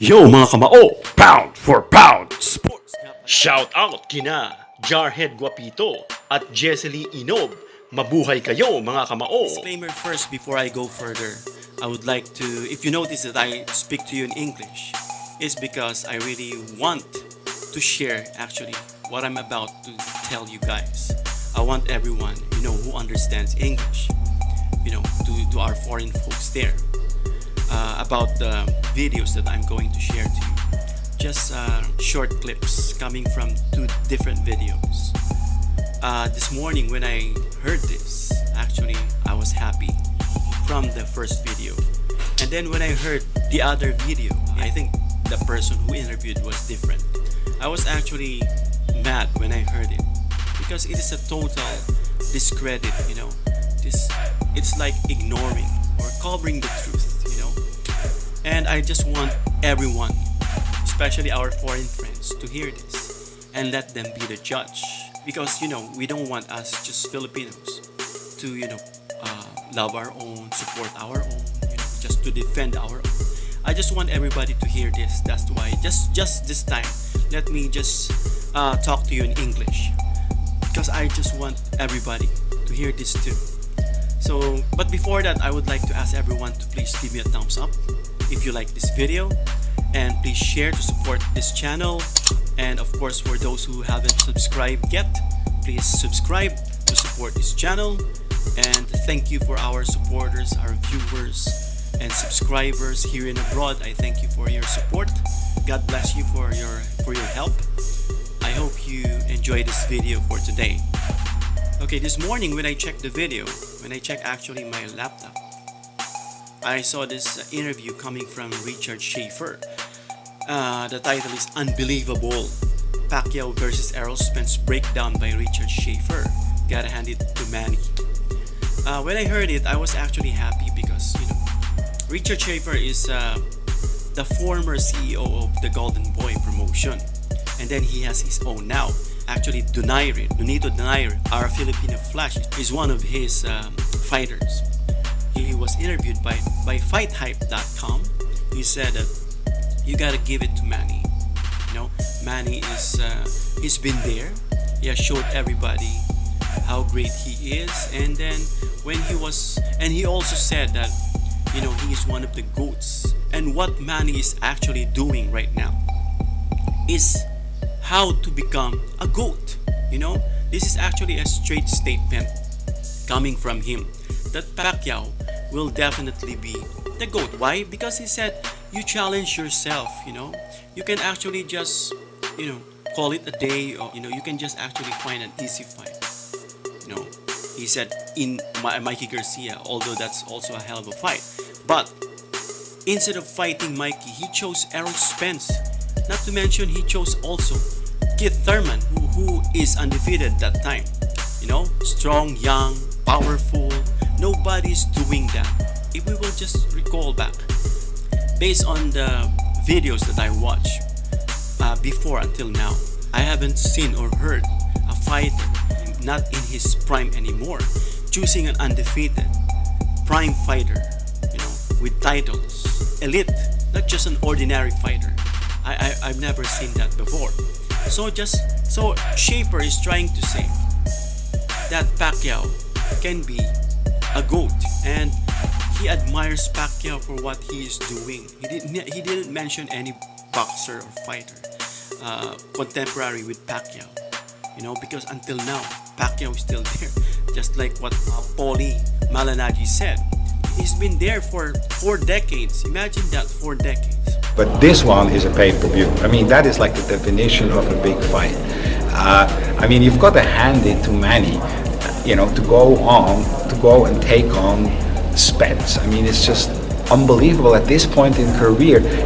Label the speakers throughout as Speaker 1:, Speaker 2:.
Speaker 1: Yo mga kamao, pound for pound sports. Shout out kina Jarhead Guapito at Jessely Inob. Mabuhay kayo mga kamao.
Speaker 2: Disclaimer first before I go further. I would like to, if you notice that I speak to you in English, it's because I really want to share actually what I'm about to tell you guys. I want everyone, who understands English, to our foreign folks there, about the videos that I'm going to share to you. Just short clips coming from two different videos. This morning when I heard this, actually I was happy from the first video. And then when I heard the other video, I think the person who interviewed was different. I was actually mad when I heard it because it is a total discredit, it's like ignoring or covering the truth, And I just want everyone, especially our foreign friends, to hear this and let them be the judge. Because, we don't want us just Filipinos to, love our own, support our own, just to defend our own. I just want everybody to hear this. That's why just this time, let me just talk to you in English. Because I just want everybody to hear this too. So, but before that, I would like to ask everyone to please give me a thumbs up if you like this video, and please share to support this channel. And of course, for those who haven't subscribed yet, please subscribe to support this channel. And thank you for our supporters, our viewers and subscribers here and abroad. I thank you for your support. God bless you for your help. I hope you enjoy this video for today. Okay, this morning when I checked the video, when I checked actually my laptop, I saw this interview coming from Richard Schaefer. The title is Unbelievable. Pacquiao versus Errol Spence breakdown by Richard Schaefer. Gotta hand it to Manny. When I heard it, I was actually happy because, Richard Schaefer is the former CEO of the Golden Boy promotion. And then he has his own now. Actually, Donito Donaire, our Filipino Flash, is one of his fighters. He was interviewed by FightHype.com. He said that you gotta give it to Manny. Manny is he's been there. He has showed everybody how great he is. And then he also said that he is one of the GOATs. And what Manny is actually doing right now is how to become a GOAT. This is actually a straight statement coming from him that Pacquiao will definitely be the GOAT. Why? Because he said you challenge yourself, you can actually just call it a day, or you can just actually find an easy fight. He said in Mikey Garcia, although that's also a hell of a fight, but instead of fighting Mikey, he chose Errol Spence. Not to mention he chose also Keith Thurman, who is undefeated that time. Strong, young, powerful. Nobody's doing that. If we will just recall back, based on the videos that I watched before until now, I haven't seen or heard a fighter not in his prime anymore choosing an undefeated prime fighter, with titles, elite, not just an ordinary fighter. I've never seen that before. So Schaefer is trying to say that Pacquiao can be a GOAT, and he admires Pacquiao for what he is doing. He didn't mention any boxer or fighter contemporary with Pacquiao, because until now Pacquiao is still there. Just like what Paulie Malignaggi said, he's been there for 4 decades. Imagine that, 4 decades.
Speaker 3: But this one is a pay-per-view. That is like the definition of a big fight. You've got to hand it to Manny, to go and take on Spence. It's just unbelievable at this point in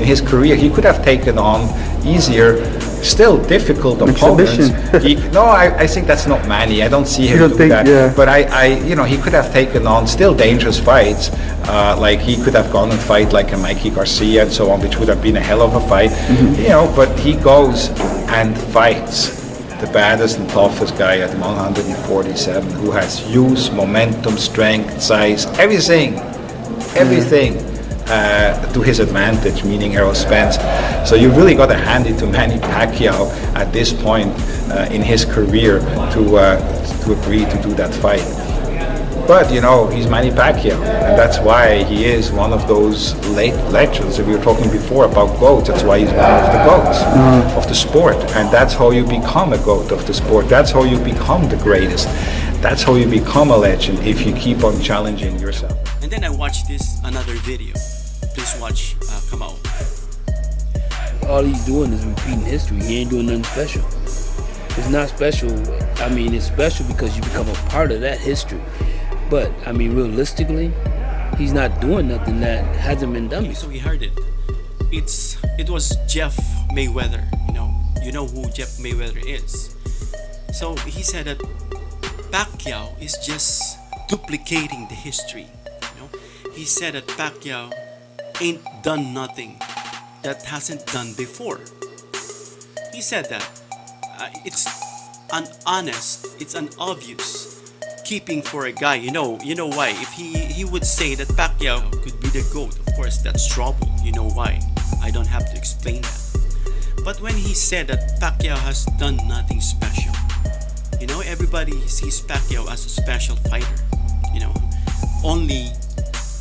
Speaker 3: his career. He could have taken on easier, still difficult opponents. I think that's not Manny. I don't see him do that. Yeah. But he could have taken on still dangerous fights. Like he could have gone and fight like a Mikey Garcia and so on, which would have been a hell of a fight. But he goes and fights the baddest and toughest guy at 147, who has youth, momentum, strength, size, everything to his advantage, meaning Errol Spence. So you really got to hand it to Manny Pacquiao at this point in his career to agree to do that fight. But, you know, he's Manny Pacquiao, and that's why he is one of those late legends. We were talking before about GOATs. That's why he's one of the GOATs of the sport. And that's how you become a GOAT of the sport. That's how you become the greatest. That's how you become a legend, if you keep on challenging yourself.
Speaker 2: And then I watched another video. Please watch Kamao.
Speaker 4: All he's doing is repeating history. He ain't doing nothing special. It's not special. I mean, it's special because you become a part of that history. But, I mean, realistically, he's not doing nothing that hasn't been done before.
Speaker 2: So we heard it. It was Jeff Mayweather. You know who Jeff Mayweather is. So he said that Pacquiao is just duplicating the history. He said that Pacquiao ain't done nothing that hasn't done before. He said that it's honest, it's obvious keeping for a guy. You know why? If he would say that Pacquiao could be the GOAT, of course that's trouble. You know why? I don't have to explain that. But when he said that Pacquiao has done nothing special, everybody sees Pacquiao as a special fighter.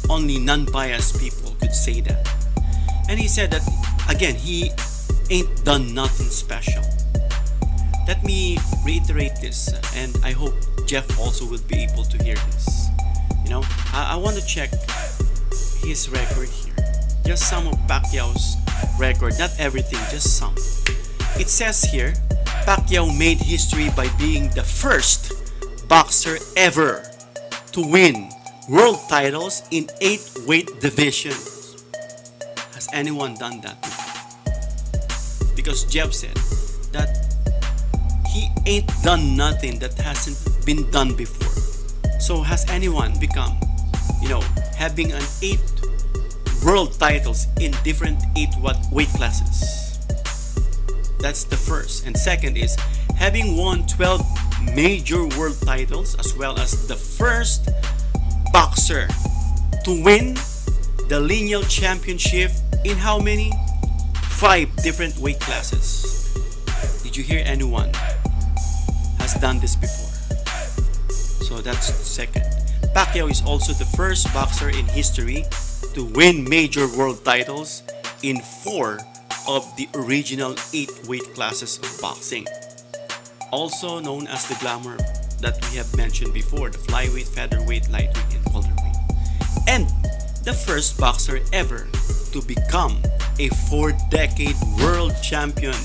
Speaker 2: Only non-biased people could say that. And he said that again, he ain't done nothing special. Let me reiterate this, and I hope Jeff also will be able to hear this. I want to check his record here. Just some of Pacquiao's record, not everything, just some. It says here, Pacquiao made history by being the first boxer ever to win world titles in 8 weight divisions. Has anyone done that before? Because Jeff said that he ain't done nothing that hasn't been done before. So has anyone become, having an 8 world titles in different 8 weight classes? That's the first. And second is having won 12 major world titles, as well as the first boxer to win the lineal championship in how many? 5 different weight classes. Did you hear anyone has done this before? So that's second. Pacquiao is also the first boxer in history to win major world titles in 4 of the original 8 weight classes of boxing. Also known as the glamour that we have mentioned before, the flyweight, featherweight, lightweight, and welterweight. And the first boxer ever to become a 4-decade world champion,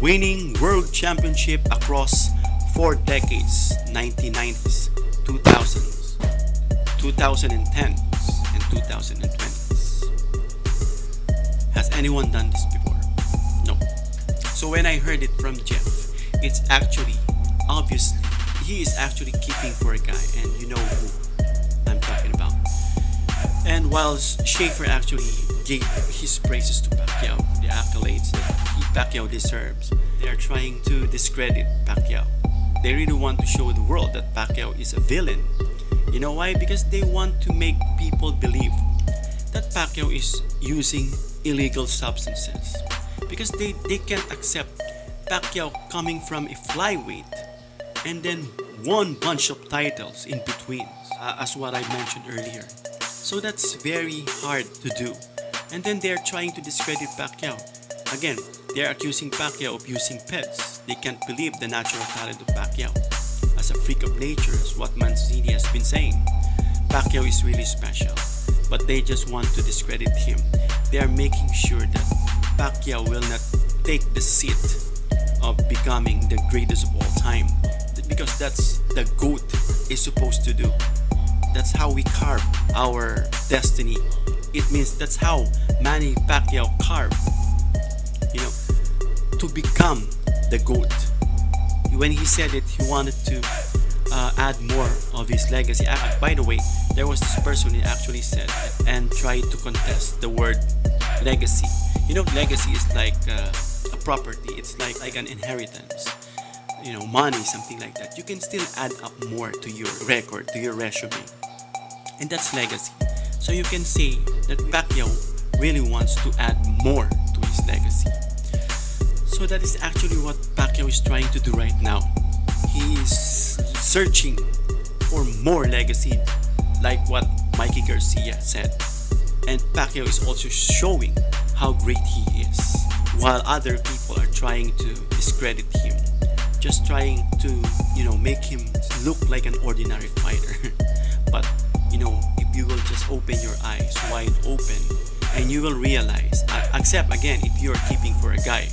Speaker 2: winning world championship across 4 decades, 1990s, 2000s, 2010s, and 2020s. Has anyone done this before? No. So when I heard it from Jeff, it's actually, obviously, he is actually keeping for a guy, and you know who I'm talking about. And while Schaefer actually gave his praises to Pacquiao, the accolades that Pacquiao deserves, they are trying to discredit Pacquiao. They really want to show the world that Pacquiao is a villain. You know why? Because they want to make people believe that Pacquiao is using illegal substances. Because they can't accept Pacquiao coming from a flyweight and then one bunch of titles in between, as what I mentioned earlier. So that's very hard to do. And then they're trying to discredit Pacquiao. Again, they're accusing Pacquiao of using pets. They can't believe the natural talent of Pacquiao. As a freak of nature, is what Mancini has been saying. Pacquiao is really special, but they just want to discredit him. They are making sure that Pacquiao will not take the seat of becoming the greatest of all time, because that's the GOAT is supposed to do. That's how we carve our destiny. It means that's how Manny Pacquiao carved, to become the GOAT. When he said it, he wanted to add more of his legacy. By the way, there was this person who actually said and tried to contest the word legacy. Legacy is like a property. It's like an inheritance. Money, something like that. You can still add up more to your record, to your resume. And that's legacy. So you can say that Pacquiao really wants to add more to his legacy. So that is actually what Pacquiao is trying to do right now. He is searching for more legacy, like what Mikey Garcia said. And Pacquiao is also showing how great he is, while other people are trying to discredit him, just trying to, make him look like an ordinary fighter. But, if you will just open your eyes wide open, and you will realize, except again, if you're keeping for a guy,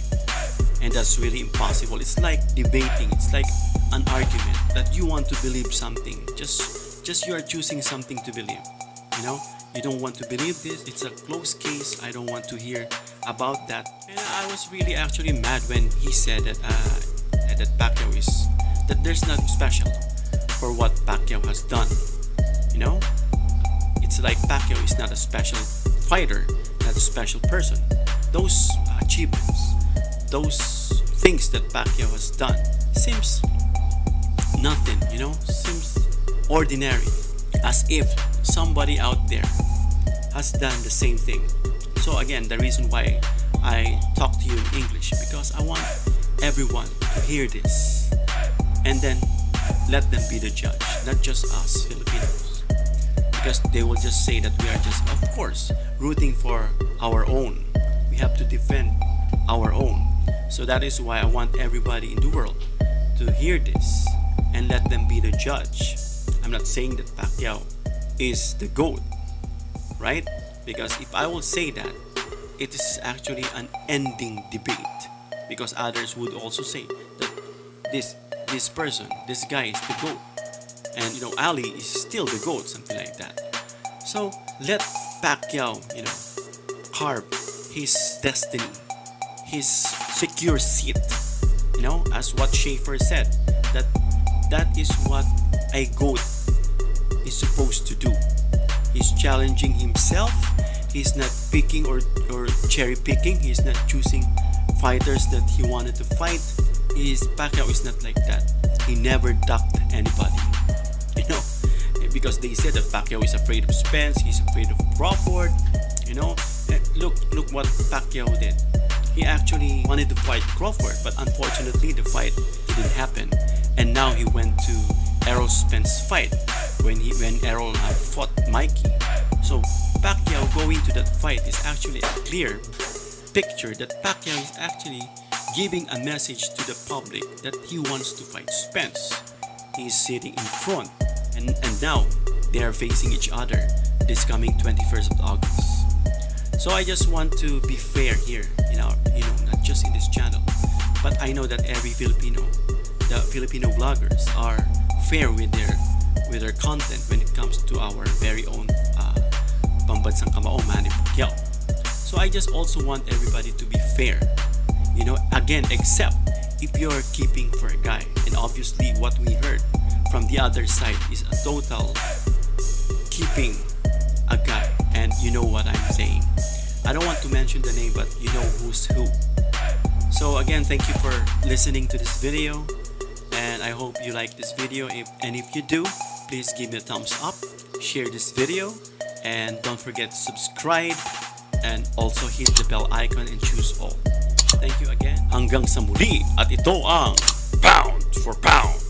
Speaker 2: and that's really impossible. It's like debating, it's like an argument that you want to believe something, just you are choosing something to believe, you don't want to believe this, it's a closed case, I don't want to hear about that. And I was really actually mad when he said that that Pacquiao is, that there's nothing special for what Pacquiao has done. It's like Pacquiao is not a special fighter, not a special person. Those achievements, those things that Pacquiao has done seems nothing, seems ordinary, as if somebody out there has done the same thing. So again, the reason why I talk to you in English, because I want everyone to hear this and then let them be the judge, not just us Filipinos, because they will just say that we are just, of course, rooting for our own. We have to defend our own. So that is why I want everybody in the world to hear this and let them be the judge. I'm not saying that Pacquiao is the GOAT, right? Because if I will say that, it is actually an ending debate, because others would also say that this person, this guy is the GOAT, and Ali is still the GOAT, something like that. So let Pacquiao, carve his destiny, his secure seat, as what Schaefer said, that is what a GOAT is supposed to do. He's challenging himself. He's not picking or cherry picking. He's not choosing fighters that he wanted to fight. Pacquiao is not like that. He never ducked anybody, because they said that Pacquiao is afraid of Spence. He's afraid of Crawford. Look what Pacquiao did. He actually wanted to fight Crawford, but unfortunately the fight didn't happen. And now he went to Errol Spence's fight when Errol fought Mikey. So Pacquiao going to that fight is actually a clear picture that Pacquiao is actually giving a message to the public that he wants to fight Spence. He's sitting in front, and now they are facing each other this coming 21st of August. So I just want to be fair here, not just in this channel, but I know that every Filipino, the Filipino vloggers are fair with their content when it comes to our very own pambansang kamao, Manny Pacquiao. So I just also want everybody to be fair, again, except if you're keeping for a guy. And obviously what we heard from the other side is a total keeping a guy, and you know what I'm saying. I don't want to mention the name, but you know who's who. So again, thank you for listening to this video, and I hope you like this video. If you do, please give me a thumbs up, share this video, and don't forget to subscribe, and also hit the bell icon and choose all. Thank you again. Hanggang sa muli, at ito ang Pound for Pound.